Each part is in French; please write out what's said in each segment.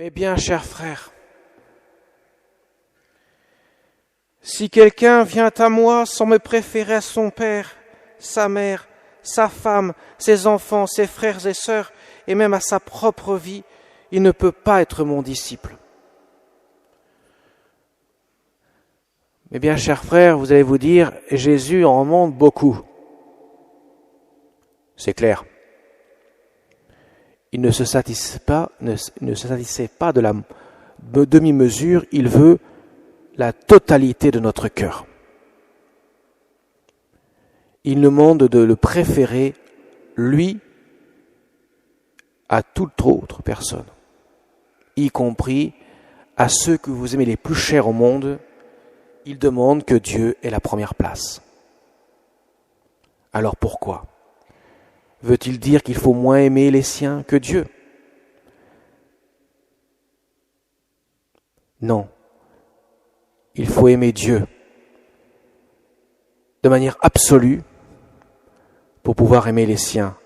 Mes bien chers frères, si quelqu'un vient à moi sans me préférer à son père, sa mère, sa femme, ses enfants, ses frères et sœurs, et même à sa propre vie, il ne peut pas être mon disciple. Mes bien chers frères, vous allez vous dire, Jésus en demande beaucoup. C'est clair. Il ne se satisfait pas de la demi-mesure, il veut la totalité de notre cœur. Il nous demande de le préférer, lui, à toute autre personne, y compris à ceux que vous aimez les plus chers au monde. Il demande que Dieu ait la première place. Alors pourquoi ? Veut-il dire qu'il faut moins aimer les siens que Dieu ? Non. Il faut aimer Dieu de manière absolue pour pouvoir aimer les siens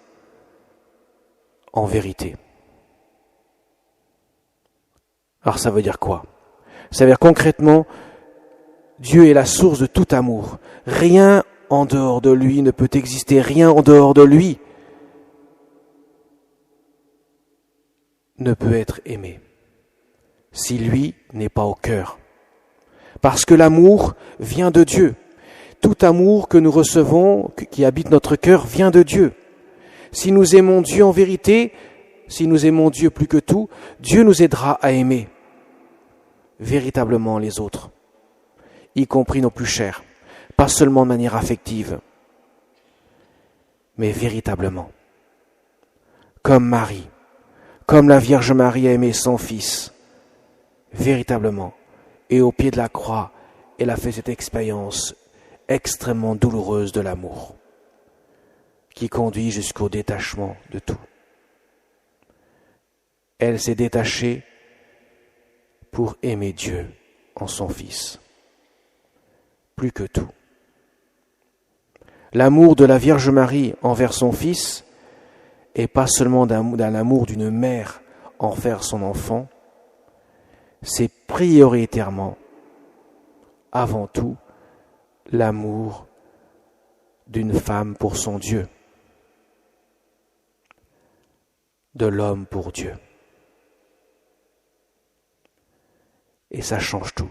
en vérité. Alors ça veut dire quoi ? Ça veut dire concrètement, Dieu est la source de tout amour. Rien en dehors de lui ne peut exister, rien en dehors de lui ne peut être aimé si lui n'est pas au cœur. Parce que l'amour vient de Dieu. Tout amour que nous recevons, qui habite notre cœur, vient de Dieu. Si nous aimons Dieu en vérité, si nous aimons Dieu plus que tout, Dieu nous aidera à aimer véritablement les autres, y compris nos plus chers, pas seulement de manière affective, mais véritablement. Comme Marie, comme la Vierge Marie a aimé son Fils, véritablement, et au pied de la croix, elle a fait cette expérience extrêmement douloureuse de l'amour, qui conduit jusqu'au détachement de tout. Elle s'est détachée pour aimer Dieu en son Fils, plus que tout. L'amour de la Vierge Marie envers son Fils est pas seulement d'un amour d'une mère envers son enfant, c'est prioritairement, avant tout, l'amour d'une femme pour son Dieu, de l'homme pour Dieu. Et ça change tout.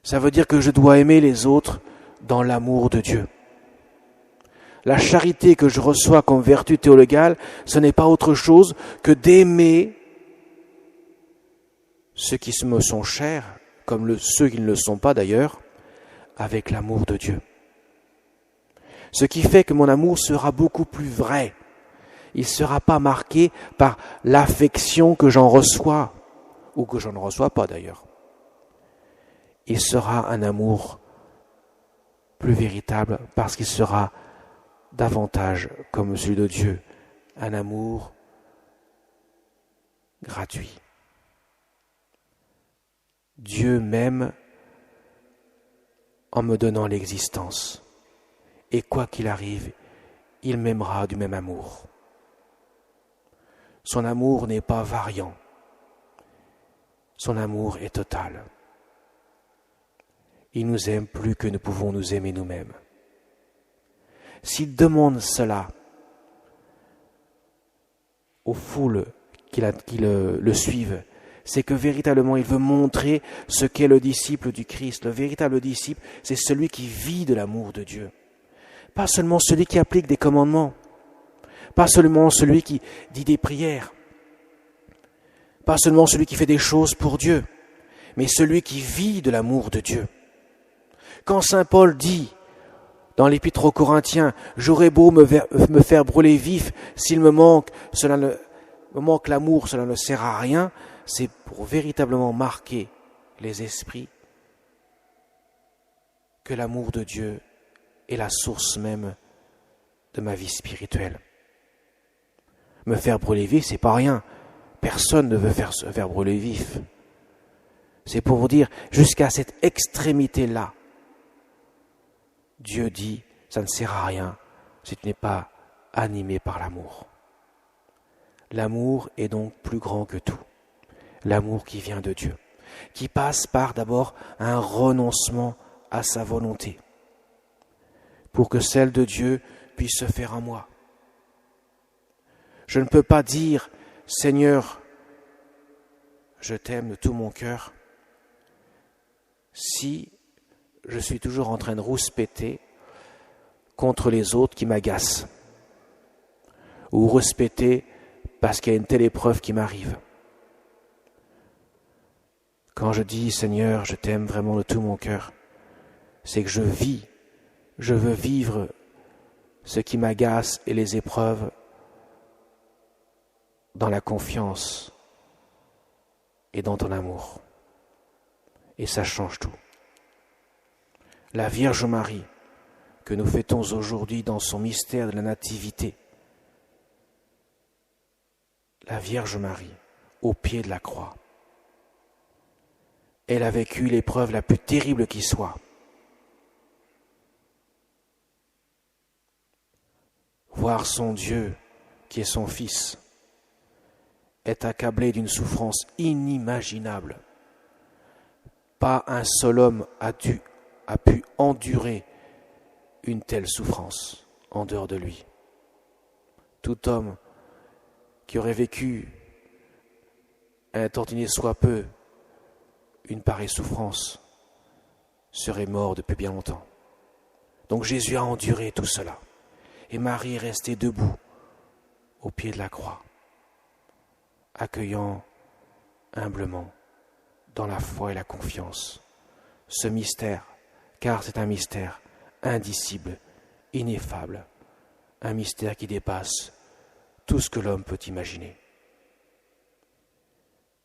Ça veut dire que je dois aimer les autres dans l'amour de Dieu. La charité que je reçois comme vertu théologale, ce n'est pas autre chose que d'aimer ceux qui me sont chers, comme ceux qui ne le sont pas d'ailleurs, avec l'amour de Dieu. Ce qui fait que mon amour sera beaucoup plus vrai. Il ne sera pas marqué par l'affection que j'en reçois, ou que je ne reçois pas d'ailleurs. Il sera un amour plus véritable parce qu'il sera davantage comme celui de Dieu, un amour gratuit. Dieu m'aime en me donnant l'existence. Et quoi qu'il arrive, il m'aimera du même amour. Son amour n'est pas variant. Son amour est total. Il nous aime plus que nous pouvons nous aimer nous-mêmes. S'il demande cela aux foules qui le suivent, c'est que véritablement il veut montrer ce qu'est le disciple du Christ. Le véritable disciple, c'est celui qui vit de l'amour de Dieu. Pas seulement celui qui applique des commandements, pas seulement celui qui dit des prières, pas seulement celui qui fait des choses pour Dieu, mais celui qui vit de l'amour de Dieu. Quand saint Paul dit dans l'Épître aux Corinthiens, « J'aurais beau me faire brûler vif, s'il me manque l'amour, cela ne sert à rien », c'est pour véritablement marquer les esprits que l'amour de Dieu est la source même de ma vie spirituelle. Me faire brûler vif, c'est pas rien. Personne ne veut se faire brûler vif. C'est pour vous dire, jusqu'à cette extrémité-là, Dieu dit, ça ne sert à rien si tu n'es pas animé par l'amour. L'amour est donc plus grand que tout. L'amour qui vient de Dieu, qui passe par d'abord un renoncement à sa volonté, pour que celle de Dieu puisse se faire en moi. Je ne peux pas dire « Seigneur, je t'aime de tout mon cœur » si je suis toujours en train de rouspéter contre les autres qui m'agacent, ou rouspéter parce qu'il y a une telle épreuve qui m'arrive. Quand je dis « Seigneur, je t'aime vraiment de tout mon cœur », c'est que je veux vivre ce qui m'agace et les épreuves dans la confiance et dans ton amour. Et ça change tout. La Vierge Marie, que nous fêtons aujourd'hui dans son mystère de la Nativité, la Vierge Marie, au pied de la croix, elle a vécu l'épreuve la plus terrible qui soit. Voir son Dieu, qui est son Fils, est accablé d'une souffrance inimaginable. Pas un seul homme a pu endurer une telle souffrance en dehors de lui. Tout homme qui aurait vécu un tantinet soit peu une pareille souffrance serait mort depuis bien longtemps. Donc Jésus a enduré tout cela. Et Marie est restée debout au pied de la croix, accueillant humblement, dans la foi et la confiance, ce mystère, car c'est un mystère indicible, ineffable, un mystère qui dépasse tout ce que l'homme peut imaginer.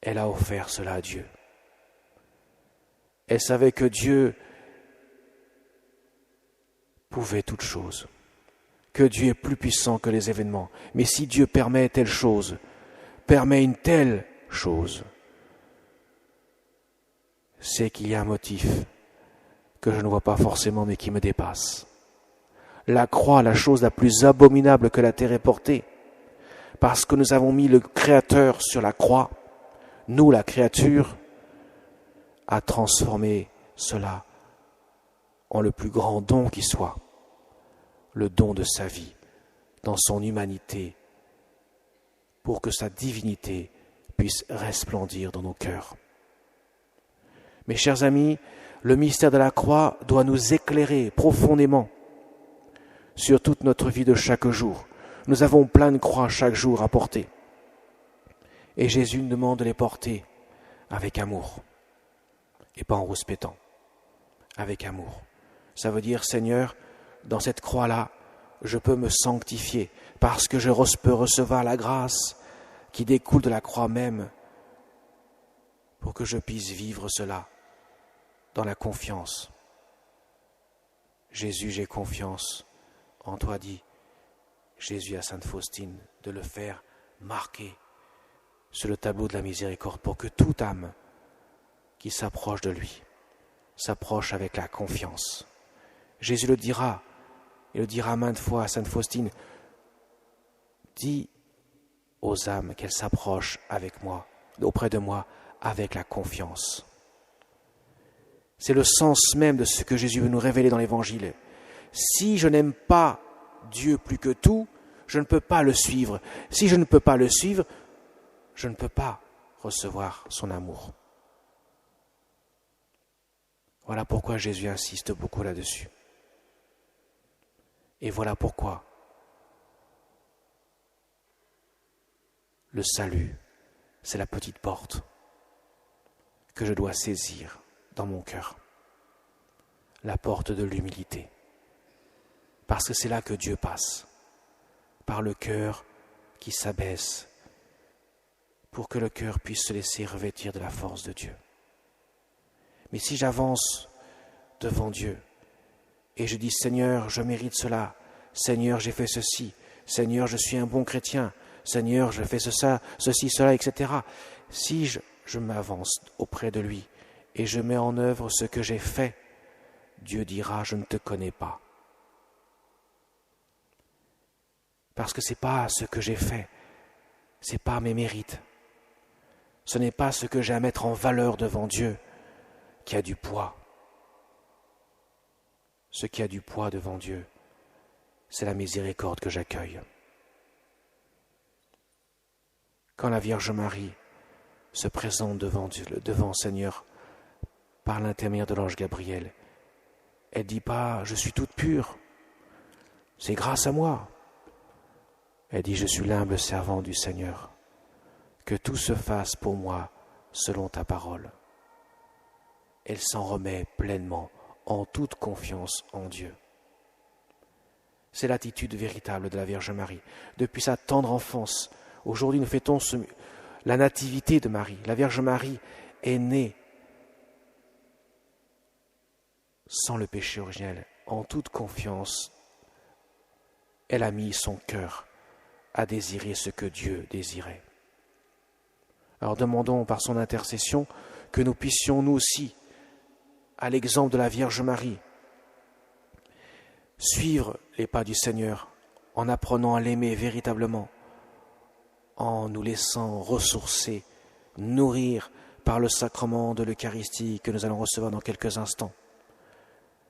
Elle a offert cela à Dieu. Elle savait que Dieu pouvait toutes choses, que Dieu est plus puissant que les événements. Mais si Dieu permet telle chose, permet une telle chose, c'est qu'il y a un motif que je ne vois pas forcément mais qui me dépasse. La croix, la chose la plus abominable que la terre ait portée, parce que nous avons mis le Créateur sur la croix, nous, la créature, a transformé cela en le plus grand don qui soit, le don de sa vie, dans son humanité, pour que sa divinité puisse resplendir dans nos cœurs. Mes chers amis, le mystère de la croix doit nous éclairer profondément sur toute notre vie de chaque jour. Nous avons plein de croix chaque jour à porter. Et Jésus nous demande de les porter avec amour, et pas en rouspétant, avec amour. Ça veut dire, Seigneur, dans cette croix-là, je peux me sanctifier, parce que je peux recevoir la grâce qui découle de la croix même, pour que je puisse vivre cela dans la confiance. Jésus, j'ai confiance en toi, dit Jésus à Sainte Faustine, de le faire marquer sur le tableau de la miséricorde, pour que toute âme qui s'approche de lui s'approche avec la confiance. Jésus le dira, et le dira maintes fois à Sainte Faustine, dis aux âmes qu'elles s'approchent avec moi, auprès de moi, avec la confiance. C'est le sens même de ce que Jésus veut nous révéler dans l'Évangile. Si je n'aime pas Dieu plus que tout, je ne peux pas le suivre. Si je ne peux pas le suivre, je ne peux pas recevoir son amour. Voilà pourquoi Jésus insiste beaucoup là-dessus. Et voilà pourquoi le salut, c'est la petite porte que je dois saisir dans mon cœur. La porte de l'humilité. Parce que c'est là que Dieu passe, par le cœur qui s'abaisse, pour que le cœur puisse se laisser revêtir de la force de Dieu. Mais si j'avance devant Dieu et je dis « Seigneur, je mérite cela, Seigneur, j'ai fait ceci, Seigneur, je suis un bon chrétien, Seigneur, je fais ceci, cela, etc. » Si je m'avance auprès de lui et je mets en œuvre ce que j'ai fait, Dieu dira « Je ne te connais pas ». Parce que ce n'est pas ce que j'ai fait, c'est pas mes mérites. Ce n'est pas ce que j'ai à mettre en valeur devant Dieu qui a du poids. Ce qui a du poids devant Dieu, c'est la miséricorde que j'accueille. Quand la Vierge Marie se présente devant Dieu, devant Seigneur, par l'intermédiaire de l'ange Gabriel, elle ne dit pas « je suis toute pure, c'est grâce à moi ». Elle dit « je suis l'humble servant du Seigneur, que tout se fasse pour moi selon ta parole ». Elle s'en remet pleinement, en toute confiance en Dieu. C'est l'attitude véritable de la Vierge Marie. Depuis sa tendre enfance, aujourd'hui nous fêtons la nativité de Marie. La Vierge Marie est née sans le péché originel, en toute confiance. Elle a mis son cœur à désirer ce que Dieu désirait. Alors demandons par son intercession que nous puissions nous aussi, à l'exemple de la Vierge Marie, suivre les pas du Seigneur en apprenant à l'aimer véritablement, en nous laissant ressourcer, nourrir par le sacrement de l'Eucharistie que nous allons recevoir dans quelques instants.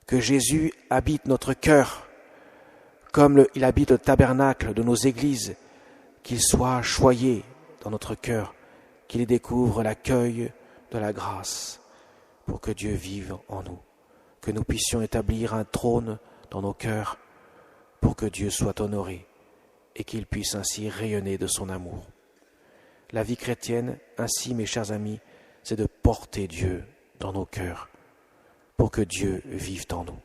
Que Jésus habite notre cœur, comme il habite le tabernacle de nos églises, qu'il soit choyé dans notre cœur, qu'il y découvre l'accueil de la grâce, pour que Dieu vive en nous, que nous puissions établir un trône dans nos cœurs, pour que Dieu soit honoré et qu'il puisse ainsi rayonner de son amour. La vie chrétienne, ainsi mes chers amis, c'est de porter Dieu dans nos cœurs, pour que Dieu vive en nous.